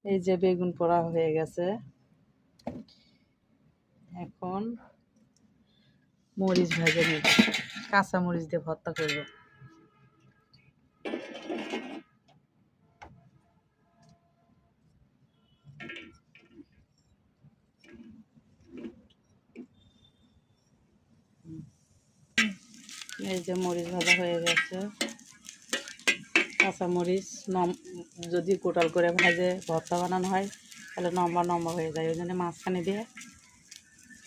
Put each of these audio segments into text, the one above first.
এই যে বেগুন পোড়া হয়ে গেছে, এখন মরিচ ভেজে নেব, কাঁচা মরিচ দিয়ে ভর্তা করব। এই যে মরিচ ভাজা হয়ে গেছে, কাঁচা মরিচ যদি কোটাল করে ভাজে ভর্তা বানানো হয় তাহলে লম্বা লম্বা হয়ে যায়, ওই জন্য মাঝখানে দিয়ে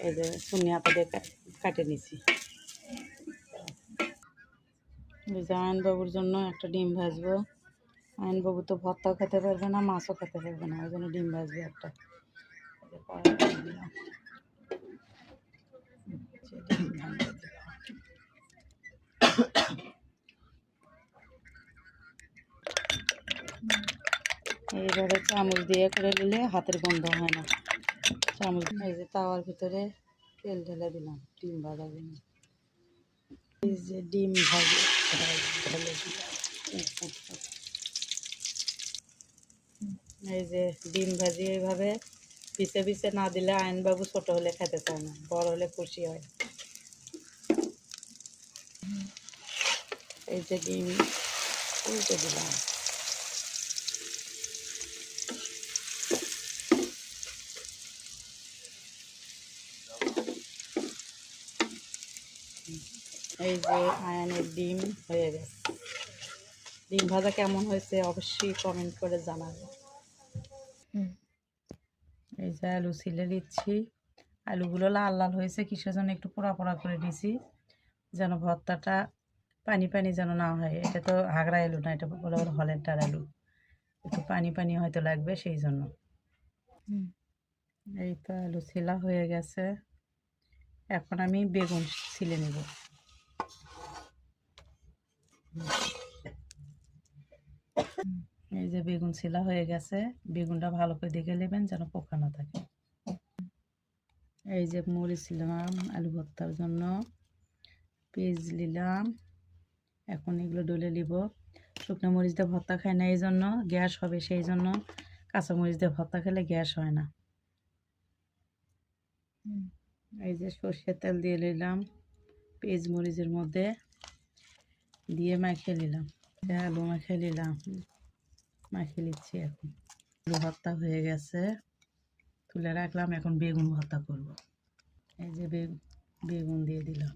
এই যে চুনি হাতা দিয়ে কাটে নিছি। ওই যে আয়নবাবুর জন্য একটা ডিম ভাজবো, আয়নবাবু তো ভর্তাও খেতে পারবে না, মাছও খেতে পারবে না, ওই জন্য ডিম ভাজবো একটা। এইভাবে চামচ দিয়ে করে নিলে হাতের গন্ধ হয় না। চামচ এই যে তাওয়ার ভিতরে তেল ঢেলে দিলাম, ডিম ভাজা দিলাম, এই যে ডিম ভাজি ঢেলে দিলাম। এই যে ডিম ভাজি এইভাবে পিছে পিছে না দিলে আয়নবাবু ছোট হলে খেতে চায় না, বড় হলে খুশি হয়। এই যে ডিম উল্টে দিলাম, এই যে আয়নের ডিম হয়ে গেছে। ডিম ভাজা কেমন হয়েছে অবশ্যই কমেন্ট করে জানাবে। এই যে আলু ছিলে দিচ্ছি, আলুগুলো লাল লাল হয়েছে কিসের জন্য একটু পোড়া পোড়া করে দিছি, যেন ভর্তাটা পানি পানি যেন না হয়। এটা তো হাগড়া আলু না, এটা বলে হলের আলু, একটু পানি পানি হয়তো লাগবে সেই জন্য। এই তো আলু ছিলা হয়ে গেছে, এখন আমি বেগুন ছিলে নেব। এই যে বেগুন ছিলা হয়ে গেছে, বেগুনটা ভালো করে দেখে নেবেন যেন পোকা না থাকে। এই যে মরিচ নিলাম আলু ভর্তার জন্য, পেঁয়াজ নিলাম, এখন এগুলো ডলে নিব। শুকনো মরিচ দিয়ে ভর্তা খায় না এই জন্য গ্যাস হবে, সেই জন্য কাঁচা মরিচ দিয়ে ভর্তা খেলে গ্যাস হয় না। এই যে সর্ষের তেল দিয়ে নিলাম পেঁয়াজ মরিচের মধ্যে, দিয়ে মাখিয়ে নিলাম, আলু মাখিয়ে নিলাম, মাখিয়ে নিচ্ছি। এখন আলু ভর্তা হয়ে গেছে, তুলে রাখলাম, এখন বেগুন ভর্তা করব। এই যে বেগুন দিয়ে দিলাম।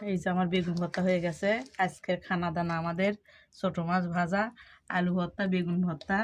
এই যে আমার বেগুন ভর্তা হয়ে গেছে। আজকের খানা দানা আমাদের ছোট মাছ ভাজা, আলু ভর্তা, বেগুন ভর্তা।